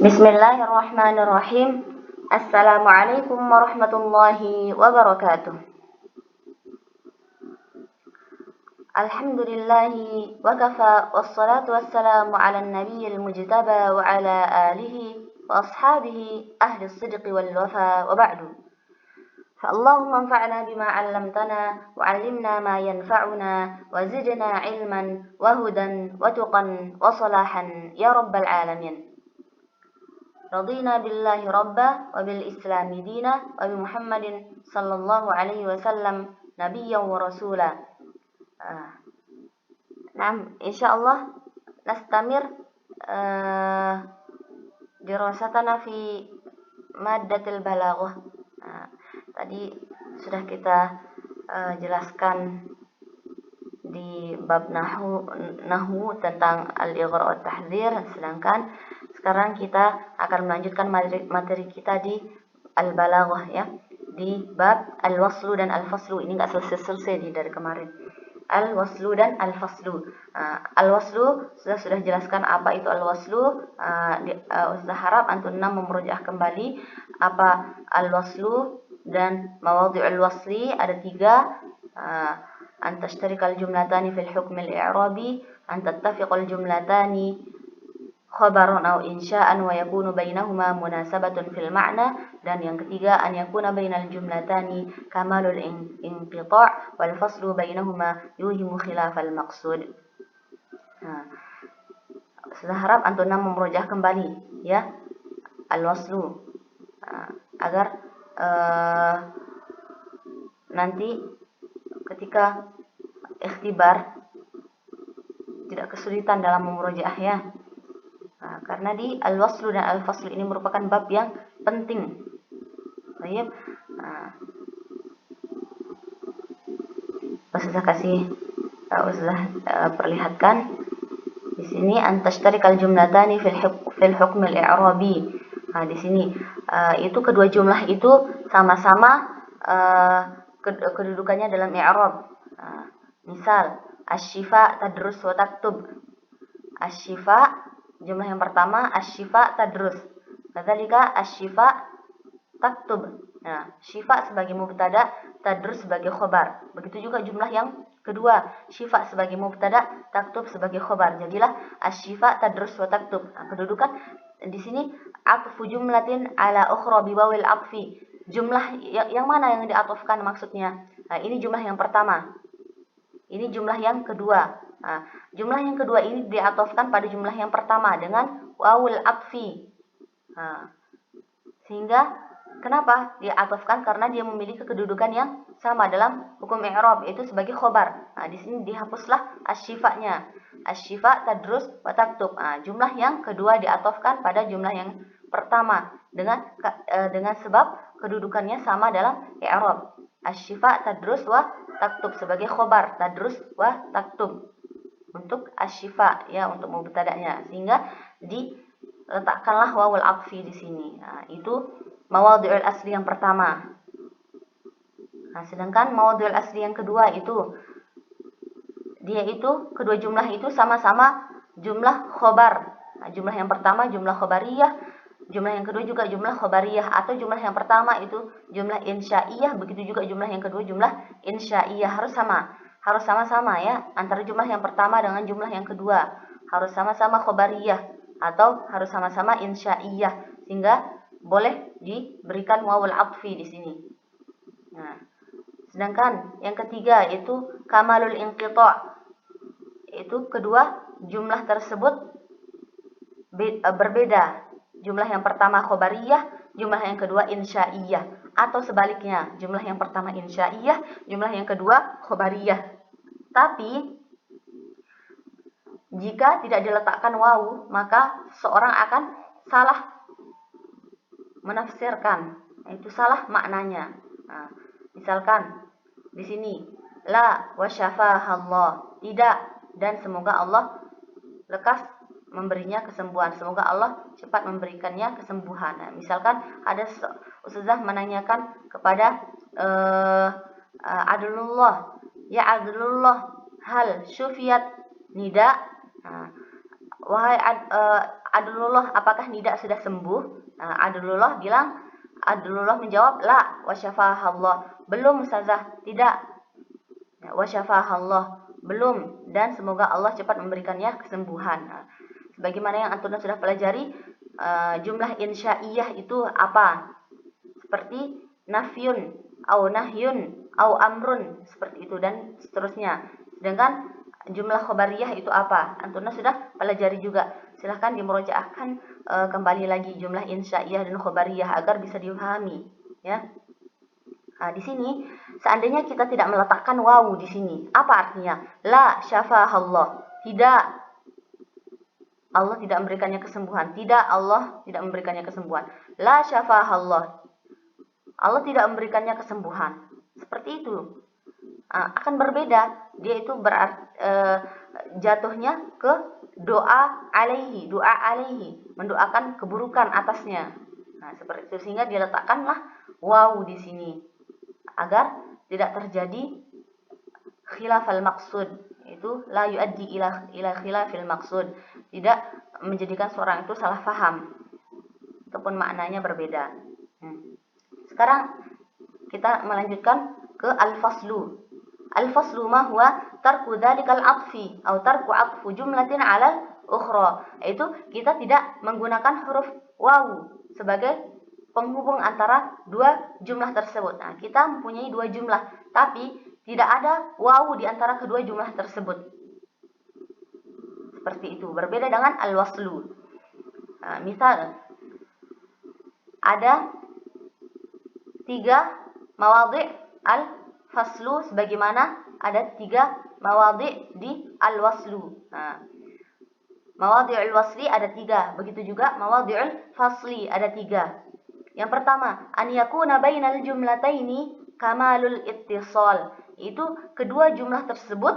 Bismillahirrahmanirrahim. Assalamualaikum warahmatullahi wabarakatuh. Alhamdulillahi wa kafa wassalatu wassalamu ala nabiyil mujtaba wa ala alihi wa ashabihi ahli sidqi wal wafa wa ba'du. فاللهم انفعنا بما علمتنا وعلمنا ما ينفعنا وزدنا علما وهدى وتقا وصلاحا يا رب العالمين. رضينا بالله ربا وبالإسلام دينا وبمحمد صلى الله عليه وسلم نبيا ورسولا. نعم إن شاء الله نستمر دراستنا في مادة البلاغة. Tadi sudah kita jelaskan di bab nahwu tentang al-ighra' wa tahdzir, sedangkan sekarang kita akan melanjutkan materi kita di al-balaghah ya, di bab al-waslu dan al-faslu. Ini enggak selesai dari kemarin. Al-waslu dan al-faslu. Al-waslu sudah jelaskan apa itu al-waslu. Ustaz harap antum memurojaah kembali apa al-waslu dan mawadhi'ul wasli. Ada 3. An tashtarikal jumlatani fil hukm al-i'rabi, an tattafiqal jumlatani khabaran aw insya'an wa yakunu bainahuma munasabatun fil ma'na, dan yang ketiga an yakuna bainal jumlatani kamalul inqita' wal faslu bainahuma yuhimu khilafal maqsud. Sudah harap antum memurojaah kembali ya al-waslu agar nanti ketika ikhtibar tidak kesulitan dalam memurojaah ya. Karena di al-waslu dan al-faslu ini merupakan bab yang penting. Baik. Ustaz kasih perlihatkan di sini antashtarikal jumlatani fil hukm al-i'rabi. Di sini itu kedua jumlah itu sama-sama kedudukannya dalam i'rab. Misal asy-syifa tadrus wa taktub. Asy-syifa jumlah yang pertama asy-syifa tadrus. Kadzalika asy-syifa taktub. Nah, syifa sebagai mubtada, tadrus sebagai khobar. Begitu juga jumlah yang kedua, syifa sebagai mubtada, taktub sebagai khobar. Jadilah asy-syifa tadrus wa taktub. Kedudukan di sini atfu jumlatin ala ukhra bi wawil atfi. Jumlah yang mana yang diatofkan maksudnya? Ini jumlah yang pertama. Ini jumlah yang kedua. Jumlah yang kedua ini diatofkan pada jumlah yang pertama dengan wawul atfi. Sehingga kenapa diatofkan? Karena dia memiliki kedudukan yang sama dalam hukum i'rab, yaitu sebagai khobar. Di sini dihapuslah asy-syifanya. Asy-syifa tadrus wa taktub. Jumlah yang kedua diatofkan pada jumlah yang pertama dengan sebab kedudukannya sama dalam i'rab. Asy-syifa tadrus wa taktub sebagai khobar, tadrus wa taktub untuk asy-syifa ya, untuk mubtada'nya, sehingga diletakkanlah wawul atfi di sini. Itu mawadhi'ul asli yang pertama. Sedangkan mawadhi'ul asli yang kedua itu kedua jumlah itu sama-sama jumlah khobar. Jumlah yang pertama jumlah khobariyah, jumlah yang kedua juga jumlah khobariyah, atau jumlah yang pertama itu jumlah insya'iyah, begitu juga jumlah yang kedua jumlah insya'iyah. Harus sama-sama ya, antara jumlah yang pertama dengan jumlah yang kedua. Harus sama-sama khobariyah atau harus sama-sama insya'iyah, sehingga boleh diberikan wawul atfi di sini. Sedangkan yang ketiga itu kamalul inqita'. Itu kedua jumlah tersebut berbeda. Jumlah yang pertama khobariyah, jumlah yang kedua insya'iyah, atau sebaliknya, jumlah yang pertama insya'iyah, jumlah yang kedua khobariyah. Tapi jika tidak diletakkan wawu, maka seorang akan salah menafsirkan, itu salah maknanya. Misalkan di sini la wa syafahallah, tidak, dan semoga Allah lekas memberinya kesembuhan, semoga Allah cepat memberikannya kesembuhan. Misalkan ada ustazah menanyakan kepada Adlullah, ya Adlullah, hal syufiyat nida. Wahai Adlullah, apakah Nida sudah sembuh? Adlullah menjawab, la, wa syafahallah. Belum Ustazah, tidak. Wa syafahallah, belum, dan semoga Allah cepat memberikannya kesembuhan. Sebagaimana yang antum sudah pelajari, jumlah insya'iyah itu apa? Seperti nafyun, au nahyun, au amrun, seperti itu dan seterusnya. Sedangkan jumlah khobariyah itu apa? Antum sudah pelajari juga. Silahkan dimurojaahkan kembali lagi jumlah insya'iyah dan khobariyah agar bisa dipahami, ya. Nah, di sini seandainya kita tidak meletakkan wawu di sini, apa artinya? La syafahallah. Tidak. Allah tidak memberikannya kesembuhan. Tidak, Allah tidak memberikannya kesembuhan. La syafahallah. Allah tidak memberikannya kesembuhan. Seperti itu. Akan berbeda. Dia itu jatuhnya ke doa alaihi, mendoakan keburukan atasnya. Nah, seperti itu, sehingga diletakkanlah wawu di sini agar tidak terjadi khilafal maksud. Itu la yuaddi ila khilafil maksud, tidak menjadikan seorang itu salah faham ataupun maknanya berbeda. Sekarang kita melanjutkan ke al-faslu. Al-faslu ma huwa tarku dzalikal atfi atau tarku atfu jumlatin 'alal ukhra. Itu kita tidak menggunakan huruf wawu sebagai penghubung antara dua jumlah tersebut. Nah, kita mempunyai dua jumlah, tapi tidak ada wawu di antara kedua jumlah tersebut. Seperti itu. Berbeda dengan al-waslu. Nah, misal ada 3 mawadhi' al-faslu, sebagaimana ada 3 mawadhi' di al-waslu. Nah, mawadhi'ul wasli ada 3, begitu juga mawadhi'ul fasli ada 3. Yang pertama, an yakuna bainal jumlataini kamalul ittisal. Itu kedua jumlah tersebut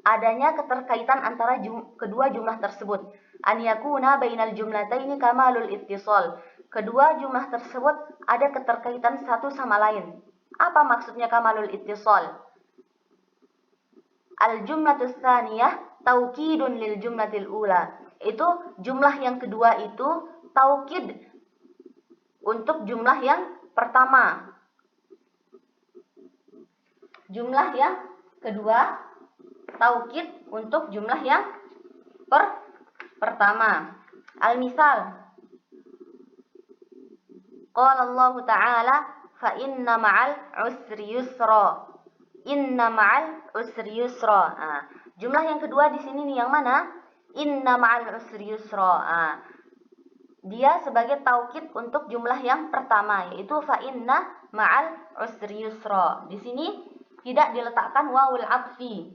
adanya keterkaitan antara kedua jumlah tersebut. An yakuna bainal jumlataini kamalul ittisal. Kedua jumlah tersebut ada keterkaitan satu sama lain. Apa maksudnya kamalul ittisal? Al-jumlatus tsaniyah taukidun lil jumlatil ula. Itu jumlah yang kedua itu taukid untuk jumlah yang pertama. Jumlah yang kedua taukid untuk jumlah yang pertama. Al-misal, qala Allah Ta'ala fa inna ma'al usri yusra. Inna ma'al usri yusra. Jumlah yang kedua di sini nih yang mana? Inna ma'al usri yusra. Dia sebagai taukid untuk jumlah yang pertama, yaitu fa inna ma'al usri yusra. Di sini tidak diletakkan wawul atfi.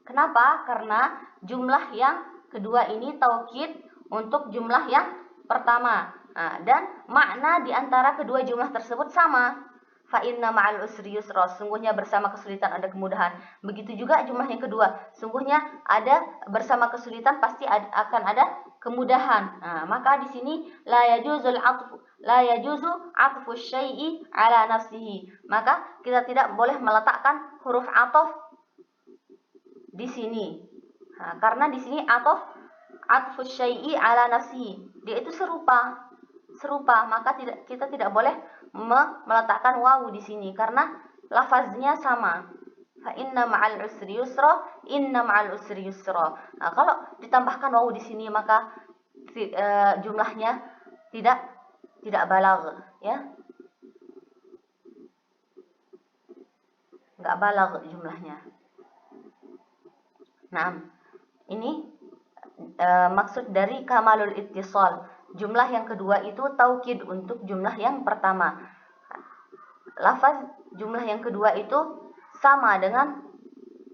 Kenapa? Karena jumlah yang kedua ini taukid untuk jumlah yang pertama. Dan makna di antara kedua jumlah tersebut sama. Fa inna ma'al usri yusra. Sungguhnya bersama kesulitan ada kemudahan. Begitu juga jumlah yang kedua. Sungguhnya ada bersama kesulitan pasti akan ada kemudahan. Maka di sini la yajuzu atfu syai'i ala nafsihi. Maka kita tidak boleh meletakkan huruf ataf di sini. Karena di sini atfu syai'i ala nafsihi. Dia itu serupa, maka kita tidak boleh meletakkan wawu di sini karena lafaznya sama. Fa inna ma'al usri yusra, inna ma'al usri yusra. Kalau ditambahkan wawu di sini maka jumlahnya tidak baligh, ya. Enggak baligh jumlahnya. Nah, ini maksud dari kamalul ittisal. Jumlah yang kedua itu taukid untuk jumlah yang pertama. Lafaz jumlah yang kedua itu sama dengan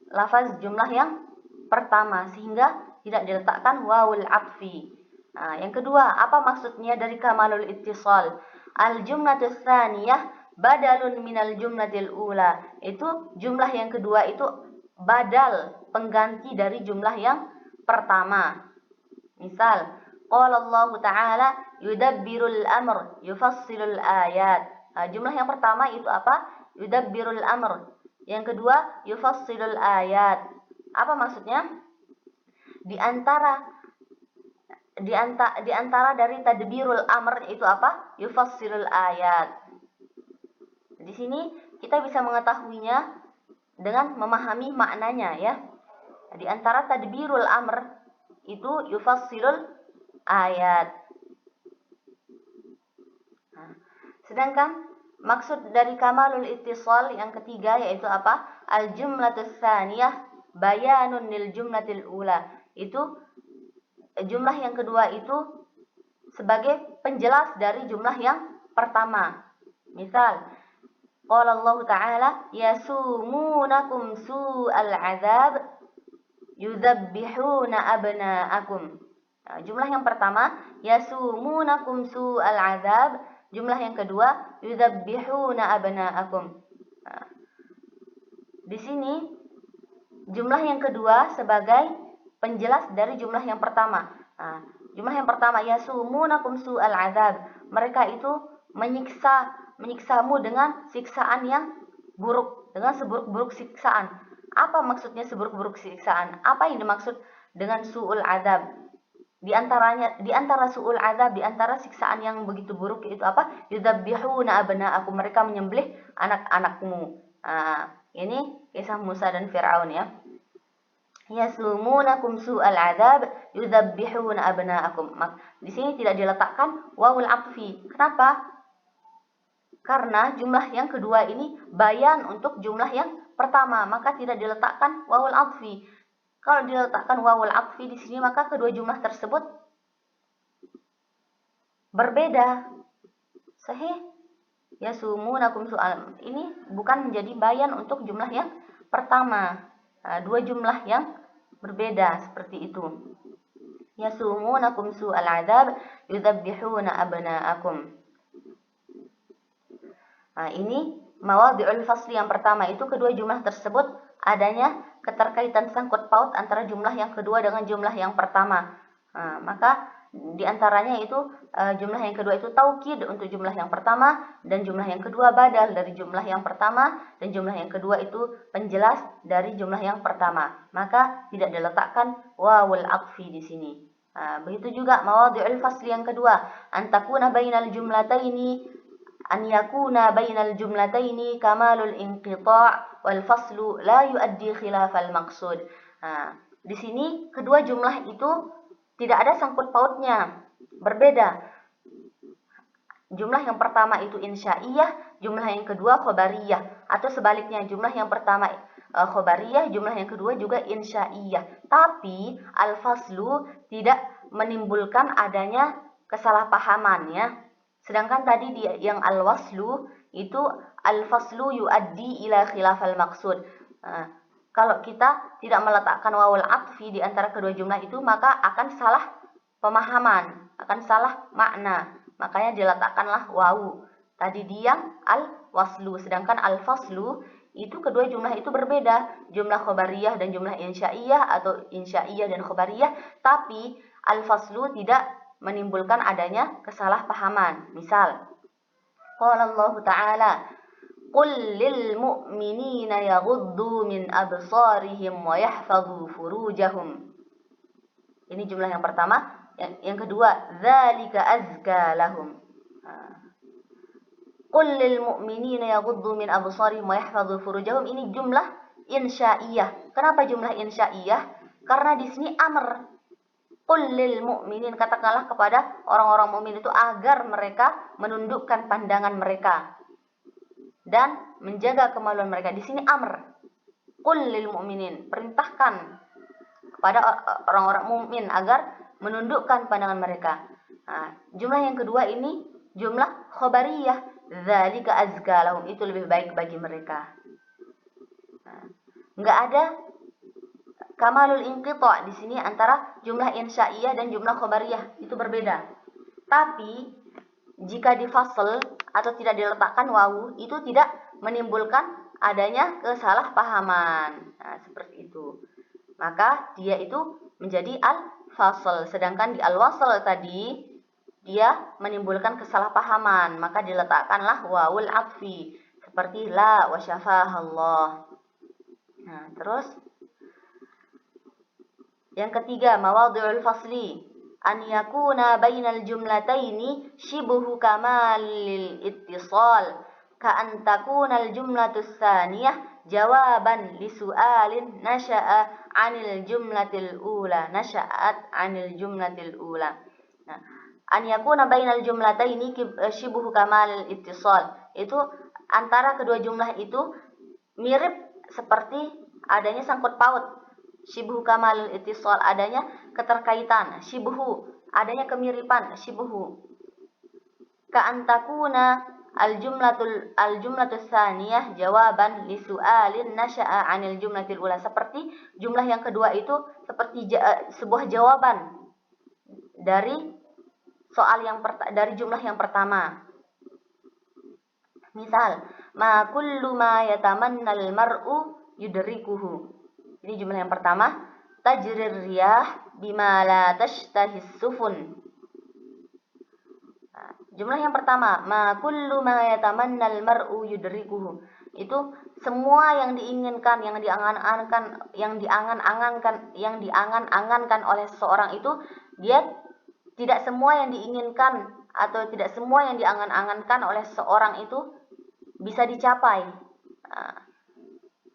lafaz jumlah yang pertama sehingga tidak diletakkan wawul atfi. Yang kedua, apa maksudnya dari kamalul ittisal? Al-jumlatus tsaniyah badalun minal jumlatil ula. Itu jumlah yang kedua itu badal, pengganti dari jumlah yang pertama. Misal, qala Allah Ta'ala yudabbirul amr yufassilul ayat. Jumlah yang pertama itu apa? Yudabbirul amr. Yang kedua, yufassilul ayat. Apa maksudnya? Di antara di antara dari tadbirul amr itu apa? Yufassilul ayat. Di sini kita bisa mengetahuinya dengan memahami maknanya ya. Di antara tadbirul amr itu yufassilul ayat. Sedangkan maksud dari kamalul ittisal yang ketiga yaitu apa? Al-jumlatus tsaniyah bayanun lil jumlatil ula. Itu jumlah yang kedua itu sebagai penjelas dari jumlah yang pertama. Misal, qala Allah Ta'ala yasumunakum su'al azab yudzabbihuna abna'akum. Nah, jumlah yang pertama yasumunakum su'al azab, jumlah yang kedua yudzabbihuna abna'akum. Nah, di sini jumlah yang kedua sebagai penjelas dari jumlah yang pertama. Nah, jumlah yang pertama yasumunakum su'al azab. Mereka itu menyiksamu dengan siksaan yang buruk, dengan seburuk-buruk siksaan. Apa maksudnya seburuk-buruk siksaan? Apa yang dimaksud dengan su'ul azab? Di antara su'ul azab, di antara siksaan yang begitu buruk itu apa? Yudzabbihuna abna'akum, mereka menyembelih anak-anakmu. Nah, ini kisah Musa dan Fir'aun ya. Yasumunakum su'al azab yudzabbihuna abna'akum. Di sini tidak diletakkan wawul atfi. Kenapa? Karena jumlah yang kedua ini bayan untuk jumlah yang pertama, maka tidak diletakkan wawul atfi. Kalau diletakkan wawul atfi di sini maka kedua jumlah tersebut berbeda. Sahih? Yasumunakum su'al. Ini bukan menjadi bayan untuk jumlah yang pertama. Dua jumlah yang berbeda seperti itu. Yasumunakum su'al azab yudzabbihuna abna'akum. Nah, ini mawadhi'ul fasli yang pertama itu kedua jumlah tersebut adanya keterkaitan sangkut paut antara jumlah yang kedua dengan jumlah yang pertama. Nah, maka di antaranya itu jumlah yang kedua itu taukid untuk jumlah yang pertama, dan jumlah yang kedua badal dari jumlah yang pertama, dan jumlah yang kedua itu penjelas dari jumlah yang pertama. Maka tidak diletakkan wawul atfi di sini. Begitu juga mawadhi'ul fasli yang kedua, antakuna bainal jumlataini an yakuna bainal jumlataini kamalul inqita' wal faslu la yuaddi khilafal maqsud. Di sini kedua jumlah itu tidak ada sangkut pautnya, berbeda. Jumlah yang pertama itu insya'iyah, jumlah yang kedua khobariyah, atau sebaliknya jumlah yang pertama khobariyah, jumlah yang kedua juga insya'iyah. Tapi al-faslu tidak menimbulkan adanya kesalahpahaman ya. Sedangkan tadi yang al-waslu itu al-faslu yuaddi ila khilafal maqsud. Kalau kita tidak meletakkan wawul atfi di antara kedua jumlah itu, maka akan salah pemahaman, akan salah makna. Makanya diletakkanlah wawu. Tadi yang al-waslu, sedangkan al-faslu itu kedua jumlah itu berbeda. Jumlah khobariyah dan jumlah insya'iyah, atau insya'iyah dan khobariyah. Tapi al-faslu tidak menimbulkan adanya kesalahpahaman. Misal, qala Allah Ta'ala qul lil mu'minina yaghuddu min absarihim wa yahfadhu furujahum. Ini jumlah yang pertama. Yang kedua, dzalika azka lahum. Qul lil mu'minina yaghuddu min absarihim wa yahfadhu furujahum. Ini jumlah insya'iyah. Kenapa jumlah insya'iyah? Karena di sini amr. Qul lil mu'minin, katakanlah kepada orang-orang mukmin itu agar mereka menundukkan pandangan mereka dan menjaga kemaluan mereka. Di sini amr. Qul lil mu'minin, perintahkan kepada orang-orang mukmin agar menundukkan pandangan mereka. Jumlah yang kedua ini jumlah khobariyah. Dzalika azka lahum, itu lebih baik bagi mereka. Enggak ada kamalul inqita' di sini antara jumlah insya'iyah dan jumlah khobariyah, itu berbeda. Tapi jika difasl atau tidak diletakkan wawu, itu tidak menimbulkan adanya kesalahpahaman. Seperti itu. Maka dia itu menjadi al-fasl. Sedangkan di al-wasl tadi dia menimbulkan kesalahpahaman, maka diletakkanlah wawul atfi seperti la wa syafahallah. Terus yang ketiga, mawadhi'ul fasli an yakuna bainal jumlataini shibhu kamalil ittisal ka an takunal jumlatus tsaniyah jawaban li su'alin nasha'a 'anil jumlatil ula Nah, an yakuna bainal jumlataini shibhu kamalil ittisal, itu antara kedua jumlah itu mirip seperti adanya sangkut paut. Shibhu kamalil ittisal, adanya keterkaitan. Shibhu, adanya kemiripan. Shibhu ka antakuna al-jumlatus tsaniyah jawaban li su'alin nasha'a 'anil jumlatil ula, seperti jumlah yang kedua itu seperti sebuah jawaban dari soal dari jumlah yang pertama. Misal, ma kullu ma yatamannal mar'u yudrikuhu. Ini jumlah yang pertama, tajrir riyah bima la tashtahis sufun. Jumlah yang pertama, ma kullu ma yatamannal mar'u yudrikuhu. Itu semua yang diinginkan, yang diangan-angankan oleh seseorang itu, dia tidak semua yang diinginkan atau tidak semua yang diangan-angankan oleh seseorang itu bisa dicapai.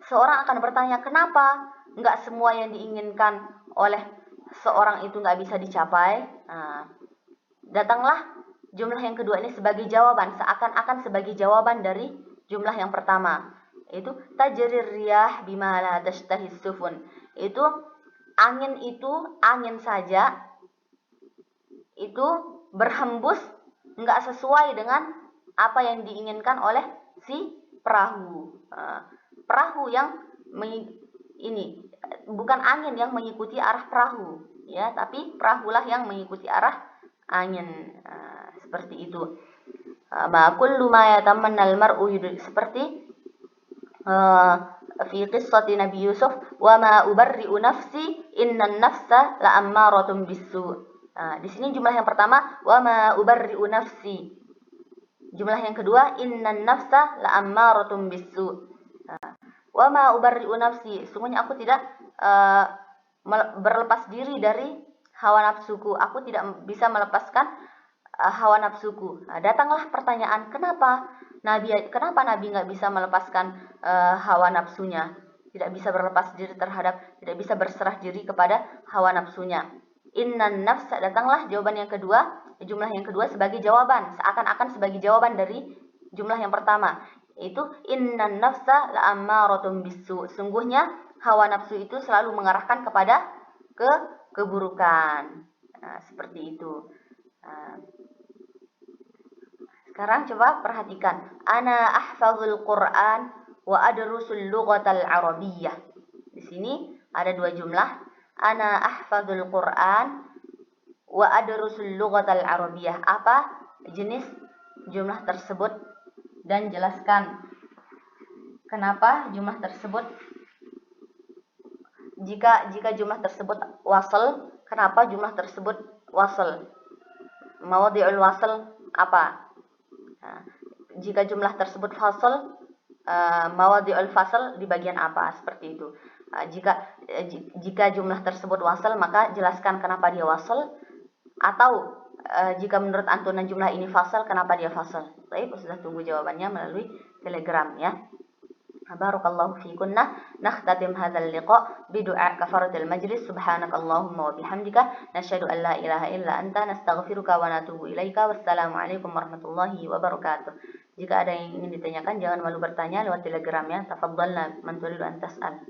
Seorang akan bertanya, kenapa nggak semua yang diinginkan oleh seorang itu nggak bisa dicapai? Datanglah jumlah yang kedua ini sebagai jawaban, seakan-akan sebagai jawaban dari jumlah yang pertama. Itu tajrir riyah bima la tashtahis sufun. Itu angin saja itu berhembus nggak sesuai dengan apa yang diinginkan oleh si perahu. Perahu yang ini bukan angin yang mengikuti arah perahu, ya, tapi perahulah yang mengikuti arah angin. Seperti itu. Ma kullu ma yatamannal mar'u seperti fi qissati Nabi Yusuf, wa ma ubarri'u nafsi innan nafsa la'ammaratun bisu. Di sini jumlah yang pertama, wa ma ubarri'u nafsi. Jumlah yang kedua, innan nafsa la'ammaratun bisu. Wa ma ubarri'u nafsi, sungguhnya aku tidak berlepas diri dari hawa nafsuku. Aku tidak bisa melepaskan hawa nafsuku. Datanglah pertanyaan, kenapa Nabi nggak bisa melepaskan hawa nafsunya, tidak bisa berlepas diri tidak bisa berserah diri kepada hawa nafsunya. Innan nafsa, datanglah jawaban yang kedua, jumlah yang kedua sebagai jawaban, seakan-akan sebagai jawaban dari jumlah yang pertama. Itu innan nafsa la'ammaratun bisu, sungguhnya hawa nafsu itu selalu mengarahkan kepada keburukan. Seperti itu. Sekarang coba perhatikan. Ana ahfazul Qur'an wa adrusul lughatal arabiyyah. Di sini ada dua jumlah. Ana ahfazul Qur'an wa adrusul lughatal arabiyyah. Apa jenis jumlah tersebut dan jelaskan kenapa jumlah tersebut, jika jumlah tersebut wasal, kenapa jumlah tersebut wasal? Mawadhi'ul wasal apa? Jika jumlah tersebut fasal, mawadhi'ul fasal di bagian apa? Seperti itu. Jika jumlah tersebut wasal, maka jelaskan kenapa dia wasal. Atau jika menurut antum jumlah ini fasal, kenapa dia fasal? Baik, sudah tunggu jawabannya melalui Telegram, ya. Barakallahu fikunna. Nakhtatim hadzal liqa bidu'a kafaratil majlis. Subhanakallahumma wa bihamdika nasyhadu an la ilaha illa anta nastaghfiruka wa natubu ilaika. Wassalamualaikum warahmatullahi wabarakatuh. Jika ada yang ingin ditanyakan, jangan malu bertanya lewat Telegram, ya. Tafadhalna man turidu an tas'al.